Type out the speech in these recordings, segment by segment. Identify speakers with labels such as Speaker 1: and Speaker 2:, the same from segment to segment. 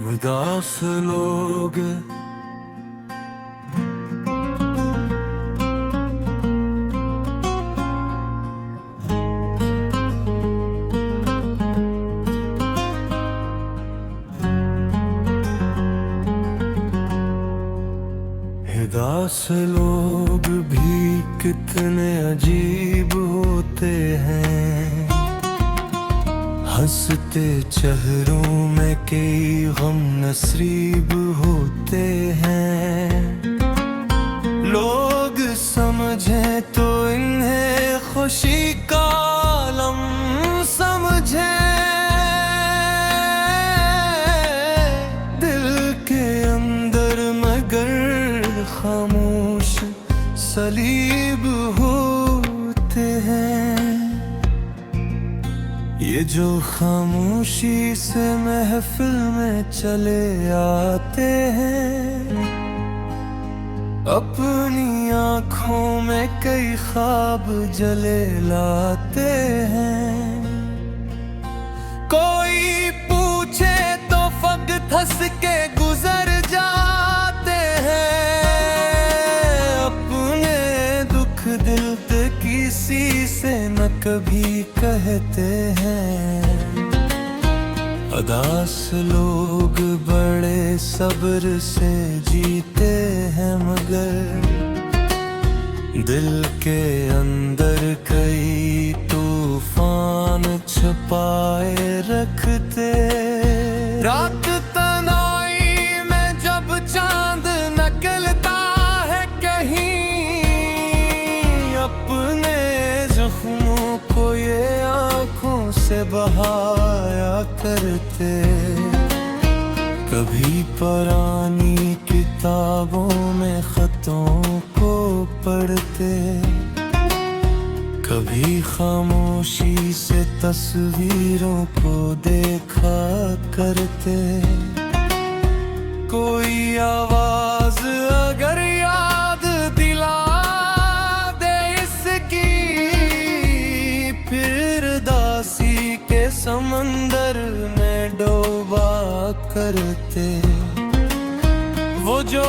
Speaker 1: उदास लोग उदास लोग भी कितने अजीब होते हैं। हंसते चेहरों में कई गम नसीब होते हैं। लोग समझे तो इन्हें खुशी का आलम समझे। दिल के अंदर मगर खामोश सलीब होते हैं। ये जो खामोशी से महफिल में चले आते हैं, अपनी आँखों में कई ख्वाब जले लाते हैं। कोई पूछे तो वक्त हंस के गुजर जाते हैं। अपने दुख दिल पे किसी से न कभी कहते हैं। उदास लोग बड़े सब्र से जीते हैं, मगर दिल के अंदर कई तूफान छुपाए रखते। रात तन्हाई में जब चांद निकलता है कहीं, अपने जख्मों को ये आँखों से बहाया करते। कभी पुरानी किताबों में खतों को पढ़ते, कभी खामोशी से तस्वीरों को देखा करते। कोई आवाज अगर याद दिला दे इसकी, फिर दासी के समंदर में डूबा करते। वो जो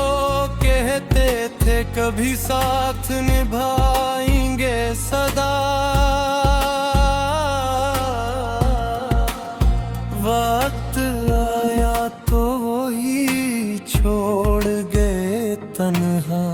Speaker 1: कहते थे कभी साथ निभाएंगे सदा, वक्त आया तो वही छोड़ गए तन्हा।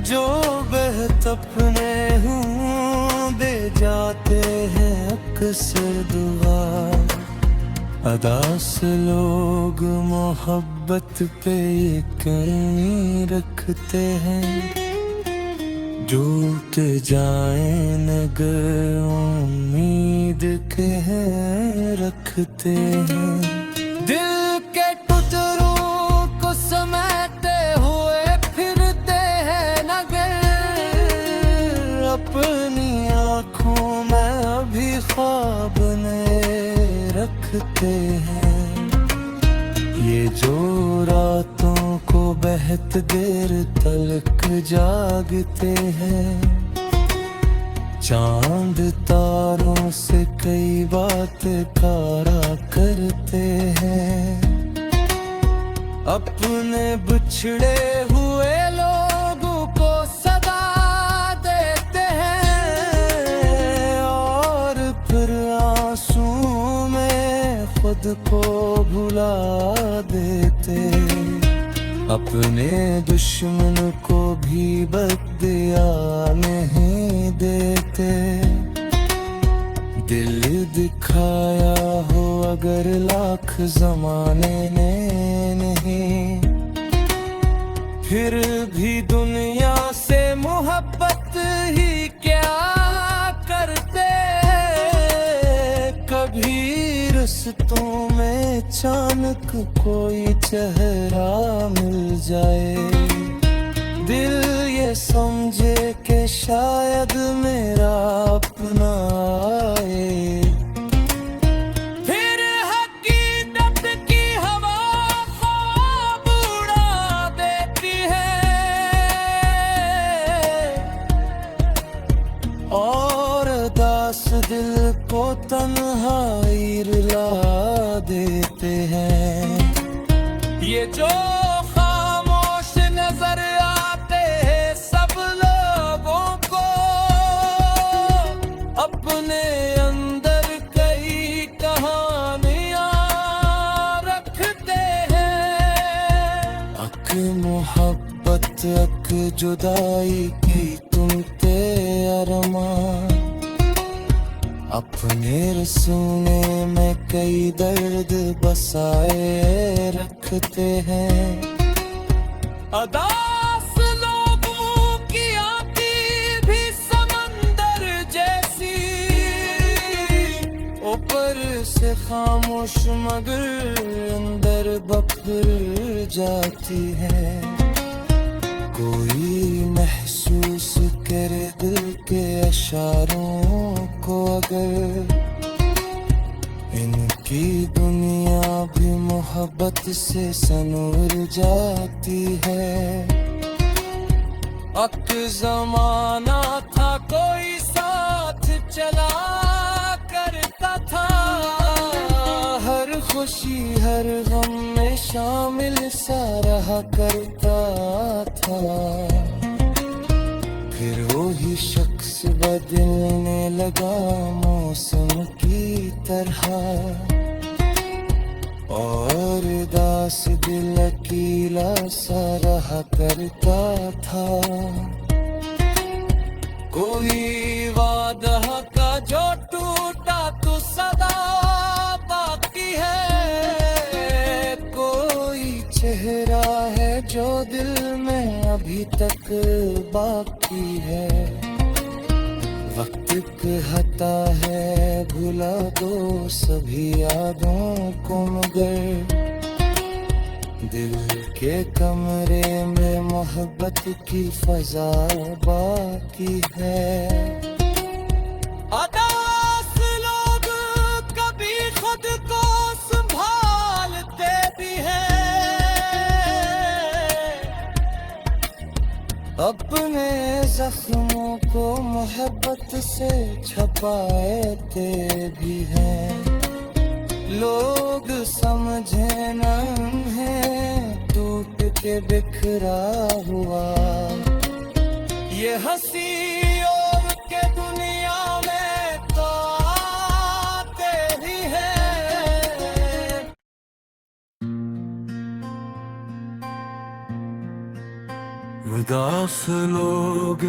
Speaker 1: जो बेहद अपने हूँ दे जाते हैं अक्सर दुआ। उदास लोग मोहब्बत पे यकीन रखते हैं। टूट जाए नगर उम्मीद के हैं रखते हैं। दिल के टुकड़ों को समेटे हुए फिरते हैं नगर, अपनी आँखों में अभी ख्वाब नए रखते हैं। ये जो रातों को बहुत देर तलक जागते हैं, चांद तारों से कई बातें कारा करते हैं। अपने बिछड़े हुए लोगों को सदा देते हैं, और फिर आंसू में खुद को भुला देते। अपने दुश्मन को भी बदया नहीं देते। दिल दिखाया हो अगर लाख जमाने ने नहीं, फिर भी दुनिया से मोहब्बत ही क्या करते। कभी रिश्तों में अचानक कोई चेहरा मिल जाए, दिल ये समझे कि शायद मेरा अपना आए। फिर हकीकत की हवा ख्वाब उड़ा देती है, देते हैं। ये जो खामोश नजर आते हैं सब लोगों को, अपने अंदर कई कहानियां रखते हैं। अक मोहब्बत अक जुदाई की तुम ते अरमान, अपने रसूने में कई दर्द बसाए रखते हैं। अदास लोगों की आती भी समंदर जैसी, ऊपर से खामोश मगर अंदर बफर जाती है। कोई महसूस करे दिल के इशारों को अगर, इनकी दुनिया भी मोहब्बत से सनूर जाती है। अक जमाना था कोई साथ चला करता था, हर खुशी हर गम में शामिल सा रहा करता था। फिर वही शख्स बदलने लगा मौसम की तरह, और दास दिल अकेला सा रहा करता था। कोई वादा का जो टूटा तो सदा बाकी है, कोई चेहरा है जो दिल में अभी तक बाकी है। वक्त कहता है भुला दो सभी यादों को, मगर दिल के कमरे में मोहब्बत की फजा बाकी है। अदास लोग कभी खुद को संभालते भी हैं, अपने जख्मों को मोहब्बत से छपाते भी हैं। लोग समझे न है टूट के बिखरा हुआ, ये हंसी और के दुनिया में तो आते ही हैं। उदास लोग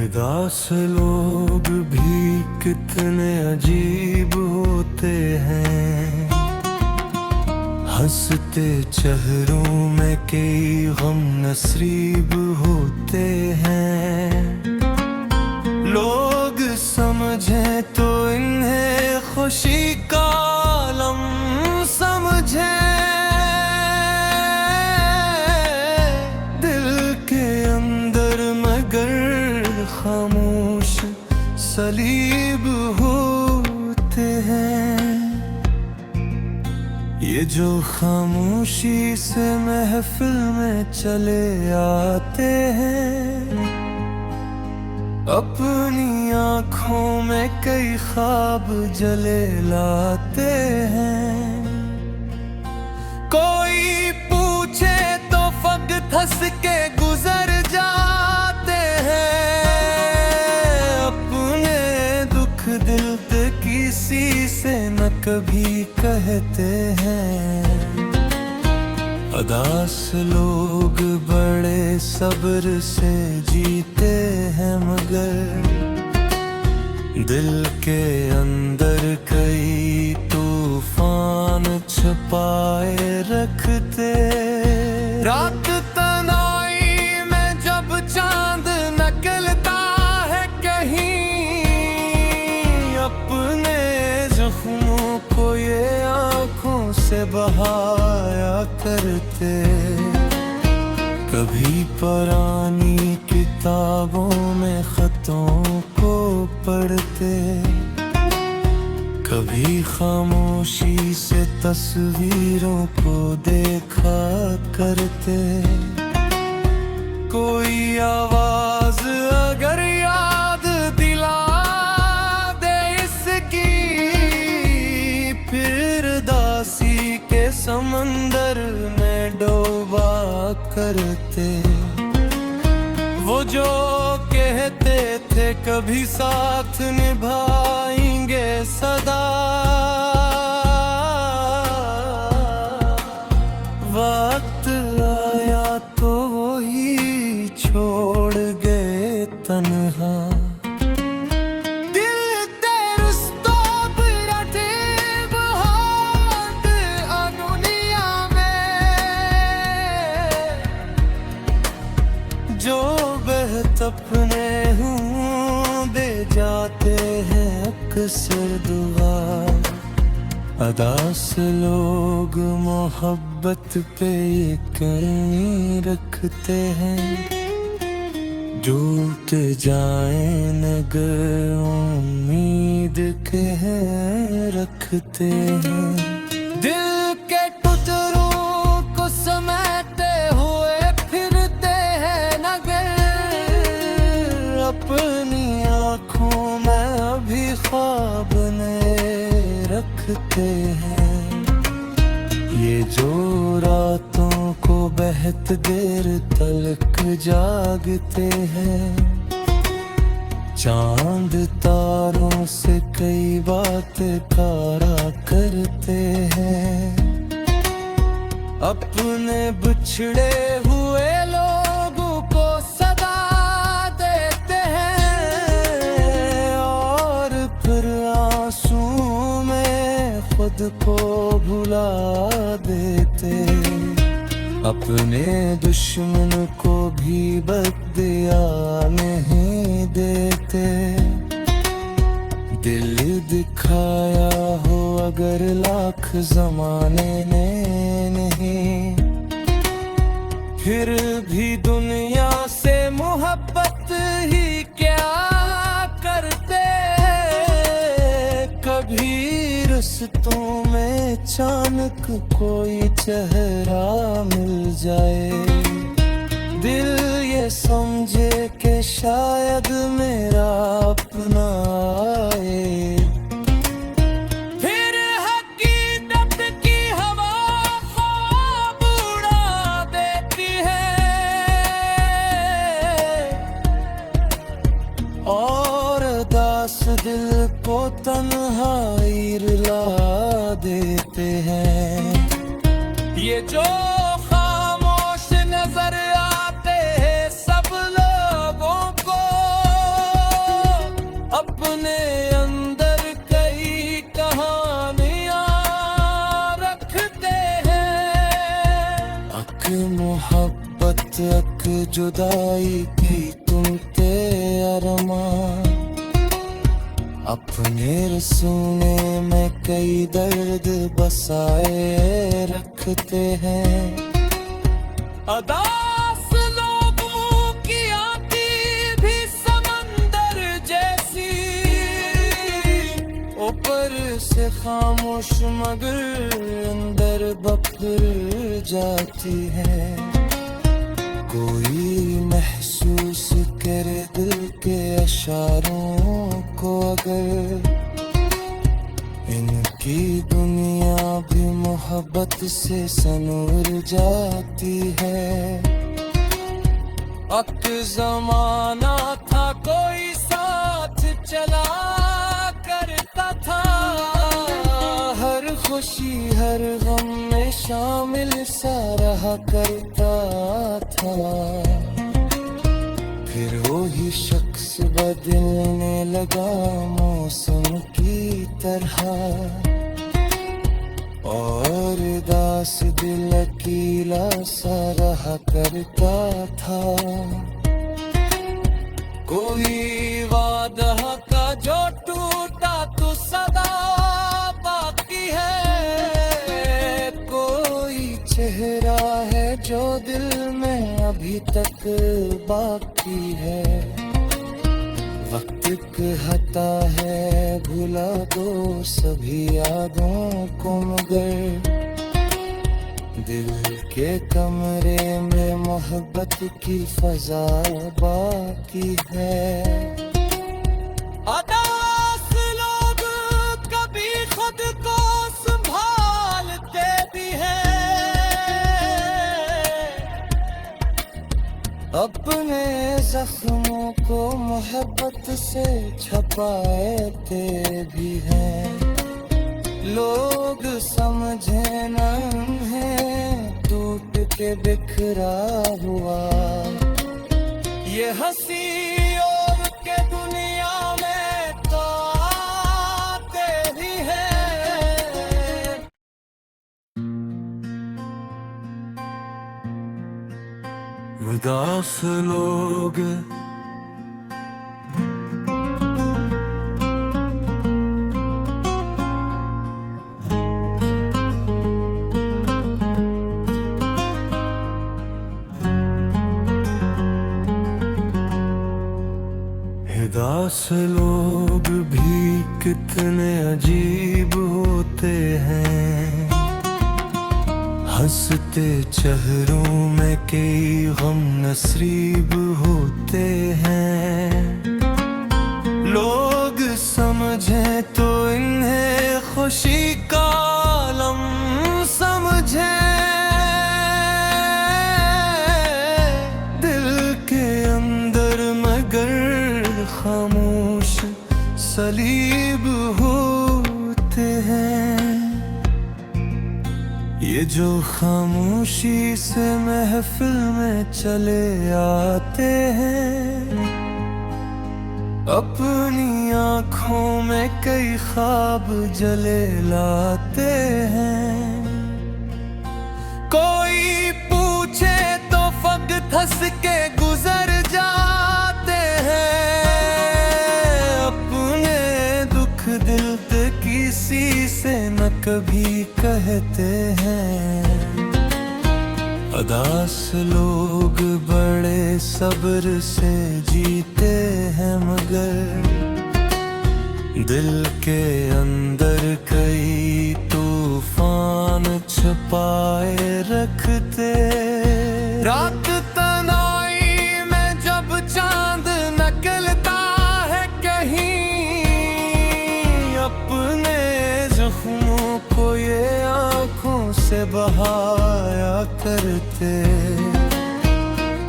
Speaker 1: उदास लोग भी कितने अजीब होते हैं, हंसते चेहरों में कई गम नसीब होते हैं। लोग समझे तो इन्हें खुशी का आलम समझे, दिल के अंदर मगर खामोश सलीब होते हैं। ये जो खामोशी से महफिल में चले आते हैं, अपनी आँखों में कई ख्वाब जले लाते हैं। कोई पूछे तो वक्त हंस के गुजर जाते हैं, अपने दुख दिल पे किसी से न कभी कहते हैं। उदास लोग बड़े सब्र से जीते हैं, मगर दिल के अंदर कई तूफान छुपाए रखते। रात तनाई में जब चांद निकलता है कहीं, अपने जख्मों को ये आँखों से बहाया करते। कभी पुरानी किताबों में खतों को पढ़ते, कभी खामोशी से तस्वीरों को देखा करते, कोई आवाज अगर याद दिला दे इसकी, फिर दासी के समंदर में डूबा करते। वो जो कहते थे कभी साथ निभाएंगे सदा, वक्त आया तो वही छोड़ गए तन्हा। जो बेहतपने हूँ दे जाते हैं अक्सर दुआ, अदा से लोग मोहब्बत पे यकीन रखते हैं। टूट जाए नगर उम्मीद के हैं रखते हैं। दिल के टुकड़ों को समेटे हुए फिरते हैं नगर, अपनी आँखों में अभी ख्वाब नए रखते हैं। ये जो रातों को बेहत देर तलक जागते हैं, चांद तारों से कई बातें कारा करते हैं। अपने बिछड़े हुए लोगों को सदा देते हैं, और फिर आंसू में खुद को भुला देते। अपने दुश्मन को भी बदया नहीं देते। दिल दिखाया हो अगर लाख जमाने ने नहीं, फिर भी दुनिया से मोहब्बत ही क्या करते। कभी रिश्तों में अचानक कोई चेहरा मिल जाए, दिल ये समझे कि शायद मेरा अपना आए। फिर हकीकत की हवा ख्वाब उड़ा देती है, और दास दिल को तन्हाई रुला देते हैं। ये जो खामोश नजर आते हैं सब लोगों को, अपने अंदर कई कहानियां रखते हैं। अक मोहब्बत अक जुदाई की तुम ते अरमान, अपने रसूने में कई दर्द बसाए रखते हैं। अदास लोगों की आती भी समंदर जैसी, ऊपर से खामोश मगर अंदर बफर जाती है। कोई महसूस करे दिल के इशारों को अगर, इनकी दुनिया भी मोहब्बत से सनूर जाती है। अक जमाना था कोई साथ चला करता था, हर खुशी हर गम में शामिल सा रहा करता था। फिर वही शख्स बदलने लगा मौसम की तरह, और दास दिल अकेला सा रहा करता था। कोई वादा का जो टूटा तो सदा बाकी है, कोई चेहरा है जो दिल में अभी तक बाकी है। वक्त कहता है भुला दो सभी यादों को, मगर दिल के कमरे में मोहब्बत की फजा बाकी है। अदास लोग कभी खुद को संभालते भी हैं, अपने जख्मों को मोहब्बत से छपाते भी हैं। लोग समझे न है टूट के बिखरा हुआ ये हंसी और के दुनिया में तो आते ही हैं। उदास लोग उदास लोग भी कितने अजीब होते हैं, हंसते चेहरों में कई गम नसीब होते हैं। लोग समझे तो इन्हें खुशी का आलम समझे, दिल के अंदर मगर खामोश सलीब होते हैं। ये जो खामोशी से महफिल में चले आते हैं, अपनी आँखों में कई ख्वाब जले लाते हैं। कोई पूछे तो वक्त हंस के गुजर जाते हैं, अपने दुख दिल पे किसी से न कभी कहते हैं। उदास लोग बड़े सब्र से जीते हैं, मगर दिल के अंदर कई तूफान छुपाए रखते। रात तन्हाई में जब चांद निकलता है कहीं, अपने जख्मों को ये आँखों से बहाया करते।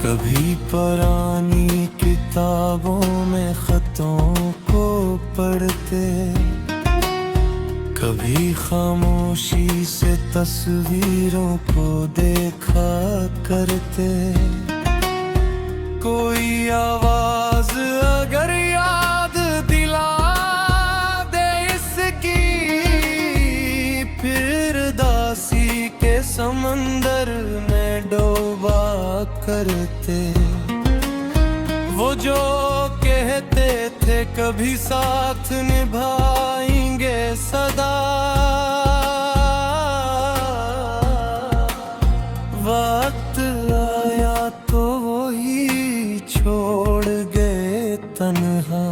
Speaker 1: कभी पुरानी किताबों में खतों को पढ़ते, कभी खामोशी से तस्वीरों को देखा करते। कोई आवाज अगर याद दिला दे इसकी, फिर दासी के समंदर में डूबा करते। वो जो कहते थे कभी साथ निभाएंगे सदा, वक्त आया तो वो ही छोड़ गए तन्हा।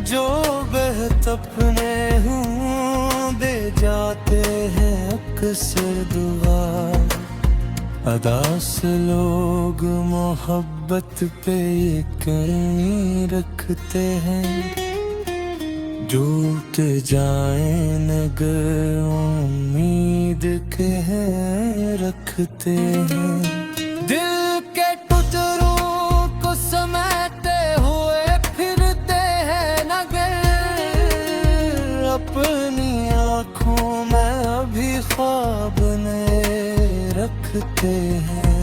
Speaker 1: जो बेहद अपने हूँ दे जाते हैं अक्सर दुआ। उदास लोग मोहब्बत पे यकीन रखते हैं, टूट जाए नगर उम्मीद के हैं रखते हैं। दिल के टुकड़ों को समेटे हुए फिरते हैं नगर, अपनी आँखों में अभी ख्वाब नए रखते हैं।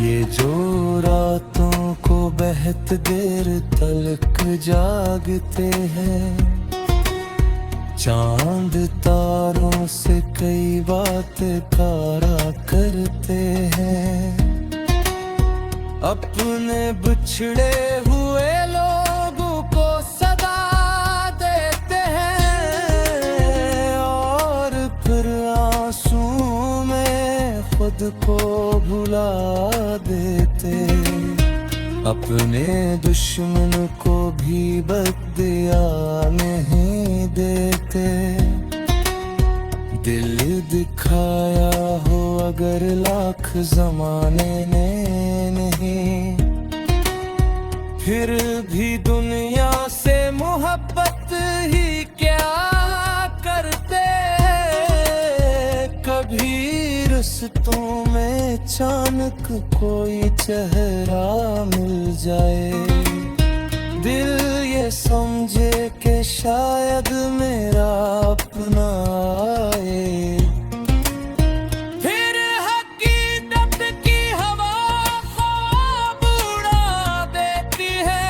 Speaker 1: ये जो रातों को बहुत देर तलक जागते हैं, चांद तारों से कई बातें कारा करते हैं। अपने बिछड़े हुए लोगों को सदा देते हैं, खुद को भुला देते, अपने दुश्मन को भी बदया नहीं देते। दिल दिखाया हो अगर लाख जमाने ने नहीं, फिर भी दुनिया से मोहब्बत ही क्या करते। कभी रिश्तों में अचानक कोई चेहरा मिल जाए, दिल ये समझे कि शायद मेरा अपना आए। फिर हकीकत की हवा ख्वाब उड़ा देती है,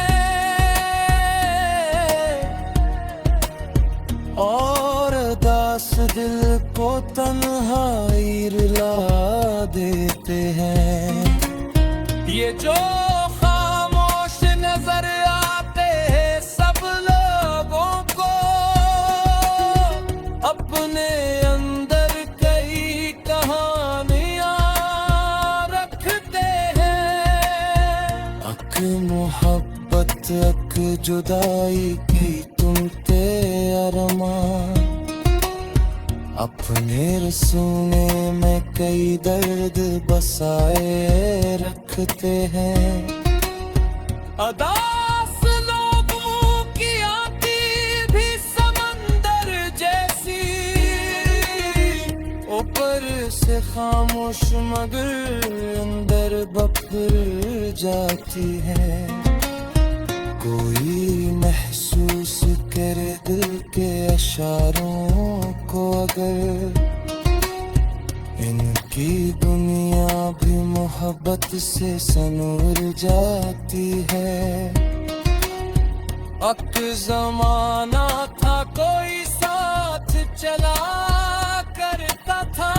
Speaker 1: और दास दिल को तन्हाई रुला देते हैं। ये जो खामोश नजर आते हैं सब लोगों को, अपने अंदर कई कहानियां रखते हैं। अक मोहब्बत अक जुदाई की तुम ते अरमान, अपने रसूने में कई दर्द बसाए रखते हैं। अदास लोगों की आती भी समंदर जैसी, ऊपर से खामोश मगर अंदर बफर जाती है। कोई महसूस करे दिल के इशारों को अगर, इनकी दुनिया भी मोहब्बत से सनूर जाती है। अक जमाना था कोई साथ चला करता था,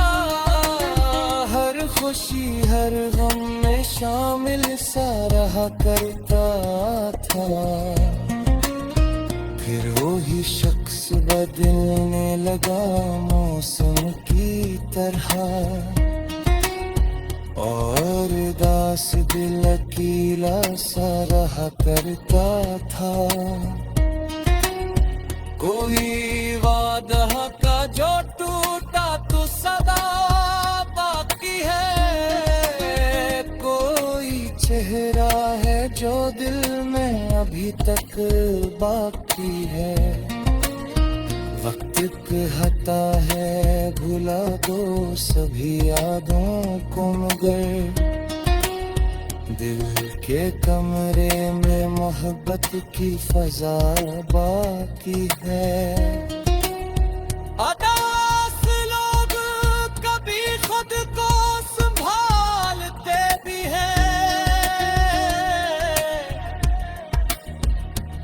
Speaker 1: हर खुशी हर गम में शामिल सा रहा करता था। फिर वही शख्स बदलने लगा मौसम की तरह, और दास दिल अकेला सा रहा करता था। कोई वादा का जो टूटा तो सदा बाकी है, कोई चेहरा है जो दिल में अभी तक बाकी है। वक्त कहता है भुला दो सभी यादों को, मगर दिल के कमरे में मोहब्बत की फजा बाकी है। अदास लोग कभी खुद को संभालते भी हैं,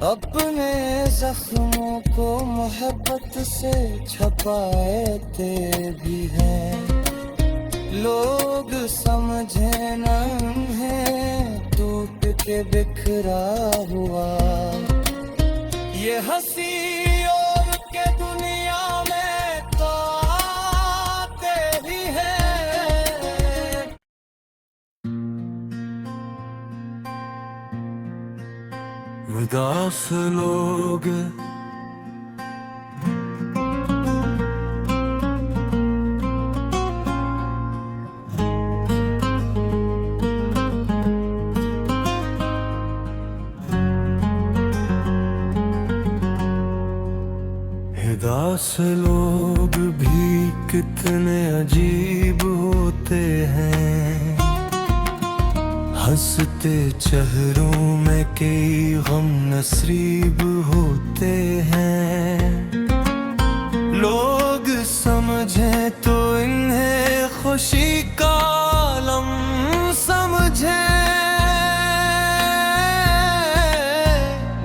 Speaker 1: अपने जख्मों को मोहब्बत से छपाते भी हैं। लोग समझे नहीं है टूट के बिखरा हुआ, ये हंसी और के दुनिया में तो आते भी हैं। उदास लोग उदास लोग भी कितने अजीब होते हैं, हंसते चेहरों में कई गम नसीब होते हैं। लोग समझे तो इन्हें खुशी का आलम समझे,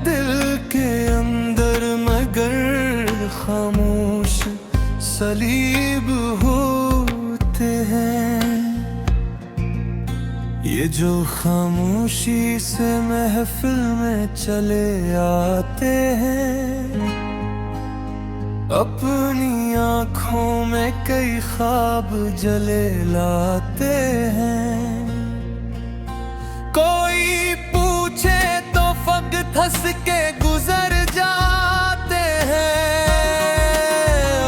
Speaker 1: दिल के अंदर मगर खामोश सलीब होते हैं। ये जो खामोशी से महफिल में चले आते हैं, अपनी आँखों में कई ख्वाब जले लाते हैं। कोई पूछे तो वक्त हंस के गुजर जाते हैं।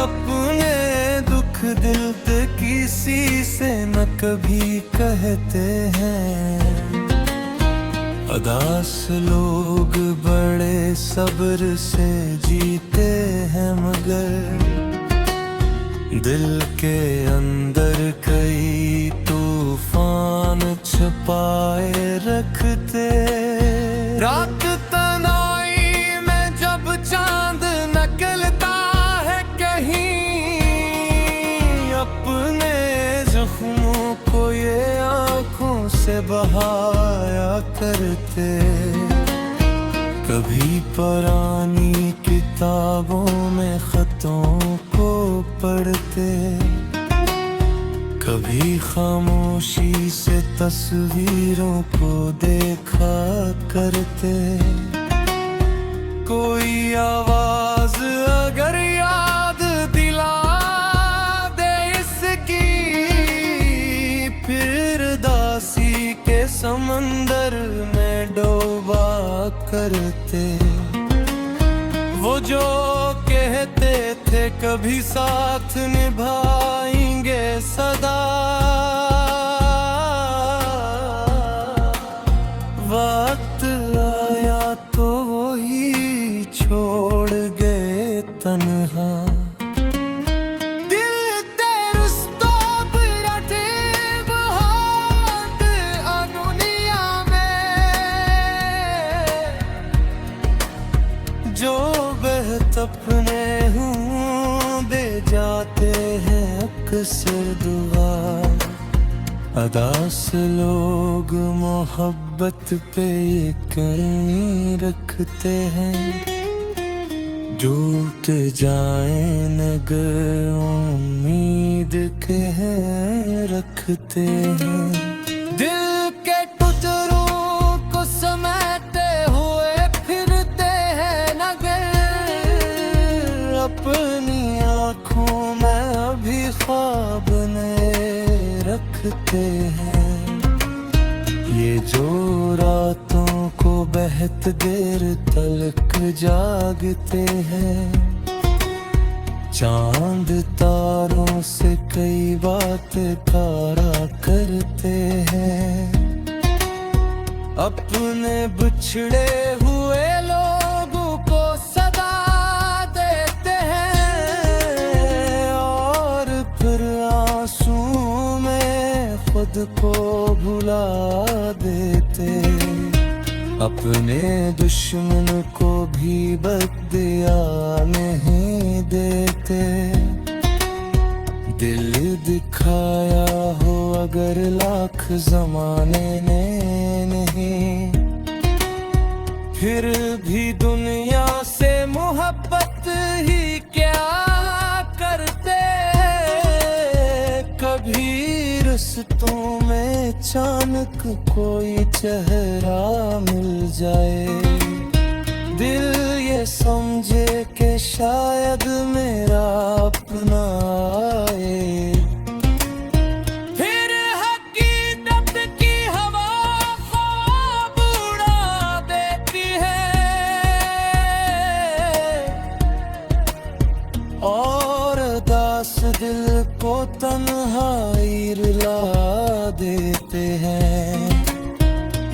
Speaker 1: अपने दुख दिल पे किसी से न कभी कहते हैं। उदास लोग बड़े सब्र से जीते हैं, मगर दिल के अंदर कई तूफान छुपाए रखते। रात तन्हाई में जब चांद निकलता है कहीं, अपने जख्मों को ये आँखों से बहाया करते। कभी पुरानी किताबों में खतों को पढ़ते, कभी खामोशी से तस्वीरों को देखा करते। कोई आवाज अगर याद दिला दे इसकी, फिर दासी के समंदर में डूबा करते। वो जो कहते थे कभी साथ निभाएंगे सदा, वक्त आया तो वो ही छोड़ गए तन्हा। जो बेहद अपने हूँ दे जाते हैं अक्सर दुआ। उदास लोग मोहब्बत पे यकीन रखते हैं। टूट जाए नगर उम्मीद के हैं रखते हैं। दिल के टुकड़ों को समेटे हुए फिरते हैं नगर, अपनी आँखों में अभी ख्वाब नए रखते हैं। ये जो रातों को बहुत देर तलक जागते हैं, चांद तारों से कई बातें तारा करते हैं। अपने बिछड़े हुए लोगों को सदा देते हैं, और फिर आंसू में खुद को भुला देते। अपने दुश्मन को भी बदया नहीं देते। दिल दिखाया हो अगर लाख जमाने ने नहीं, फिर भी दुनिया से मोहब्बत ही क्या करते। कभी रिश्तों में अचानक कोई चेहरा मिल जाए, दिल ये समझे कि शायद मेरा अपना आए। फिर हकीकत की हवा ख्वाब उड़ा देती है, और दास दिल को तन्हाई रुला देते हैं।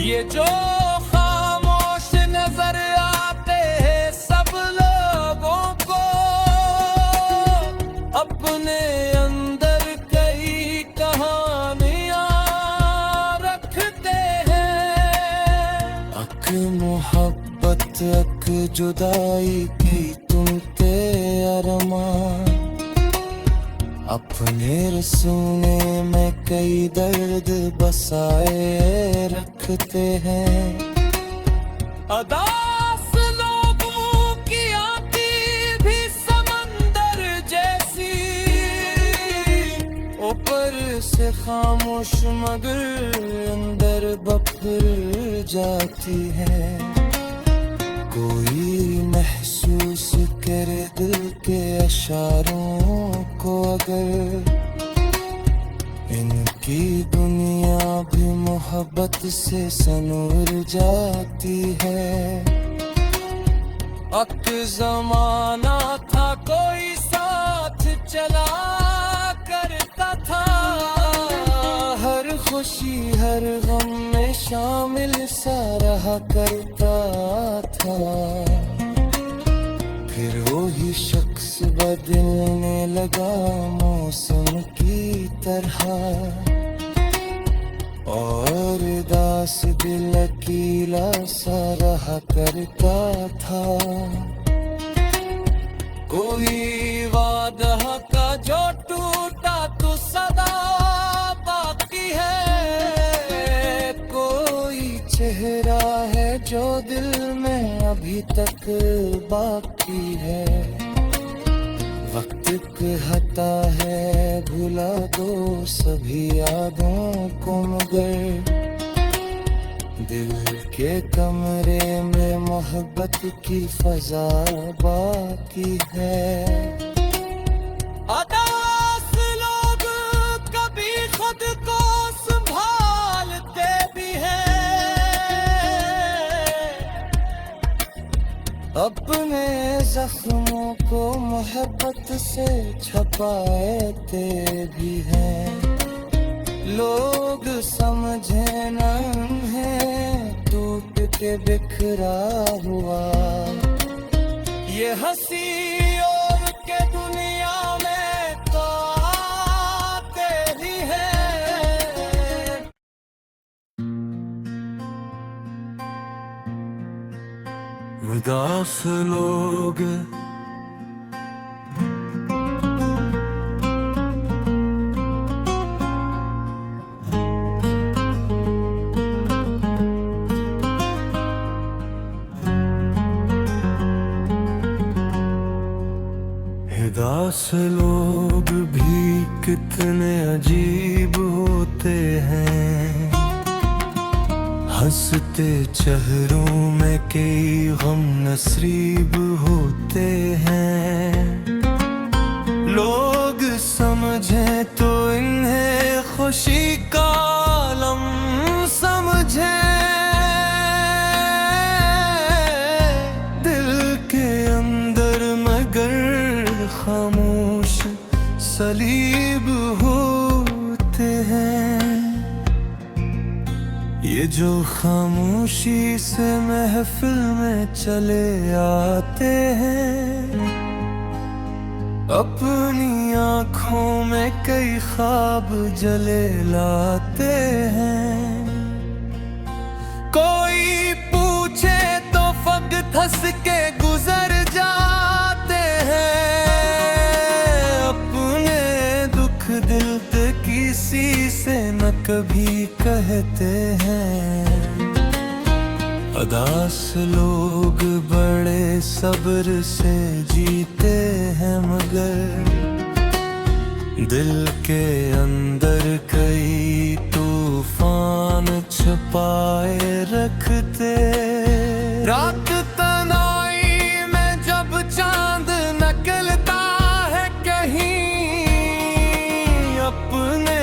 Speaker 1: ये जो खामोश नजर आते हैं सब लोगों को, अपने अंदर कई कहानियां रखते हैं। अक मोहब्बत अक जुदाई की तुम ते अरमान, अपने रसूने में कई दर्द बसाए रखते हैं। उदास लोगों की आंखें भी समंदर जैसी, ऊपर से खामोश मगर अंदर बफर जाती है। कोई महसूस करे दिल के इशारों को अगर इनकी दुनिया भी मोहब्बत से सनूर जाती है। वक्त जमाना था कोई साथ चला करता था, हर खुशी हर गम में शामिल सा रहा करता था। फिर वही शख्स बदलने लगा मौसम की तरह, और दास दिल अकेला सा रहा करता था। कोई वादा का जो टूटा तो सदा बाकी है, कोई चेहरा है जो दिल में अभी तक बाकी है। वक्त कहता है भुला दो सभी यादों को, मगर दिल के कमरे में मोहब्बत की फजा बाकी है। अदास लोग कभी खुद को संभालते भी हैं, अपने जख्मों को मोहब्बत से छपाते भी हैं। लोग समझे न है टूट के बिखरा हुआ, ये हंसी और के दुनिया में तो आते ही है। उदास लोग उदास लोग भी कितने अजीब होते हैं, हंसते चेहरों में कई गम नसीब होते हैं। लोग समझे तो इन्हें खुशी का आलम समझे, दिल के अंदर मगर खामोश सलीब होते हैं। ये जो खामोशी से महफिल में चले आते हैं, अपनी आँखों में कई ख्वाब जले लाते हैं। कोई पूछे तो वक्त हंस के गुजर जाते हैं, अपने दुख दिल पे किसी से न कभी कहते हैं। उदास लोग बड़े सब्र से जीते हैं, मगर दिल के अंदर कई तूफान छुपाए रखते। रात तन्हाई में जब चांद निकलता है कहीं, अपने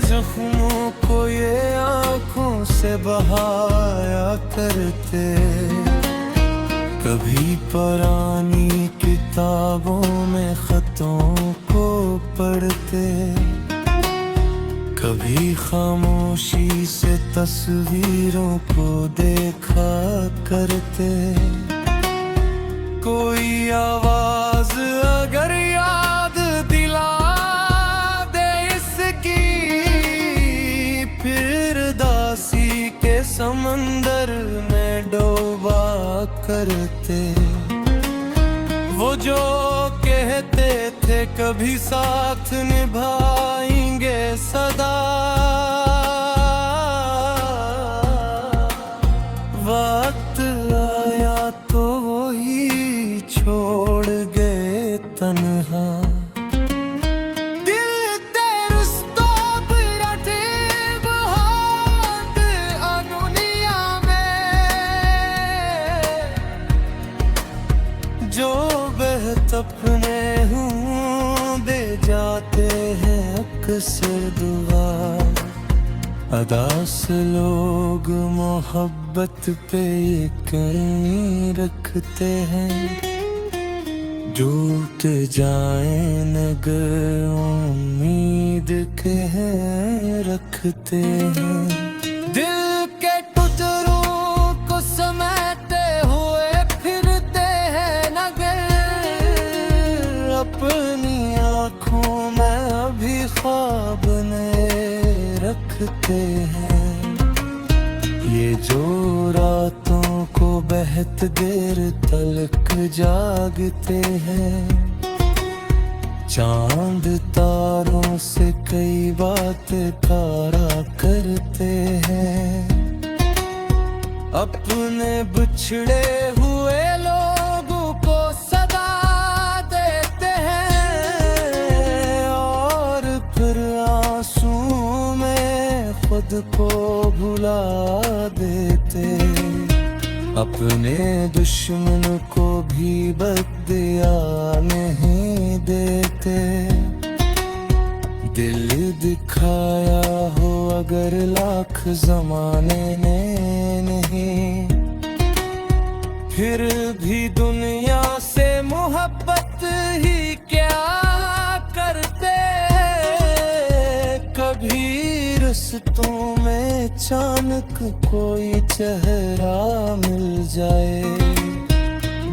Speaker 1: जख्मों को ये आँखों से बहाया करते। कभी पुरानी किताबों में खतों को पढ़ते, कभी खामोशी से तस्वीरों को देखा करते। कोई आवाज अगर याद दिला दे इसकी, फिर दासी के समंदर में डूबा करते। वो जो कहते थे कभी साथ निभाएंगे सदा, वक्त आया तो वही छोड़ गए तन्हा। जो बेहद अपने से दुआ, अदा से लोग मोहब्बत पे यकीन रखते हैं। टूट जाए नगर उम्मीद के हैं रखते हैं। दिल के टुकड़ों को समेटे हुए फिरते हैं नगर, अपनी आँखों में अभी ख्वाब नए रखते हैं। ये जो रातों को बेहत देर तलक जागते हैं, चांद तारों से कई बातें तारा करते हैं। अपने बिछड़े हुए लोगों को सदा देते हैं, और फिर आंसू में खुद को भुला देते। अपने दुश्मन को भी बदया नहीं देते। दिल दिखाया हो अगर लाख जमाने ने नहीं, फिर भी दुनिया से मोहब्बत ही क्या करते। कभी रिश्तों में अचानक कोई चेहरा मिल जाए,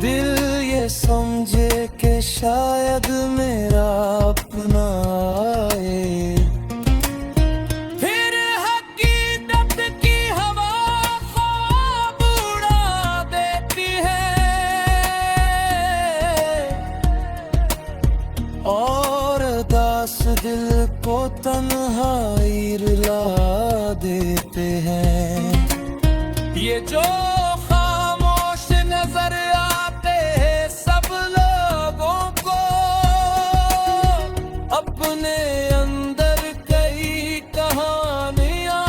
Speaker 1: दिल ये समझे कि शायद मेरा अपना आए। फिर हकीकत की हवा ख्वाब उड़ा देती है, और दास दिल को तन्हाई रुला देते हैं। ये जो खामोश नजर आते हैं सब लोगों को, अपने अंदर कई कहानियां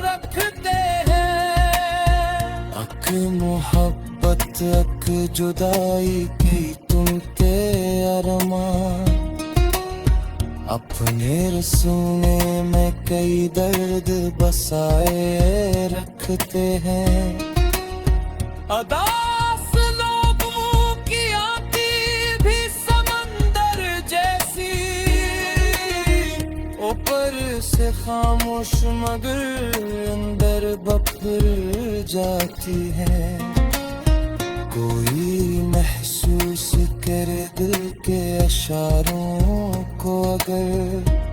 Speaker 1: रखते हैं। अक मोहब्बत अक जुदाई की तुम ते अरमान, अपने रसूने में कई दर्द बसाए रखते हैं। अदास लोगों की आती भी समंदर जैसी, ऊपर से खामोश मगर अंदर बफर जाती है। कोई महसूस करे दिल के इशारों को अगर,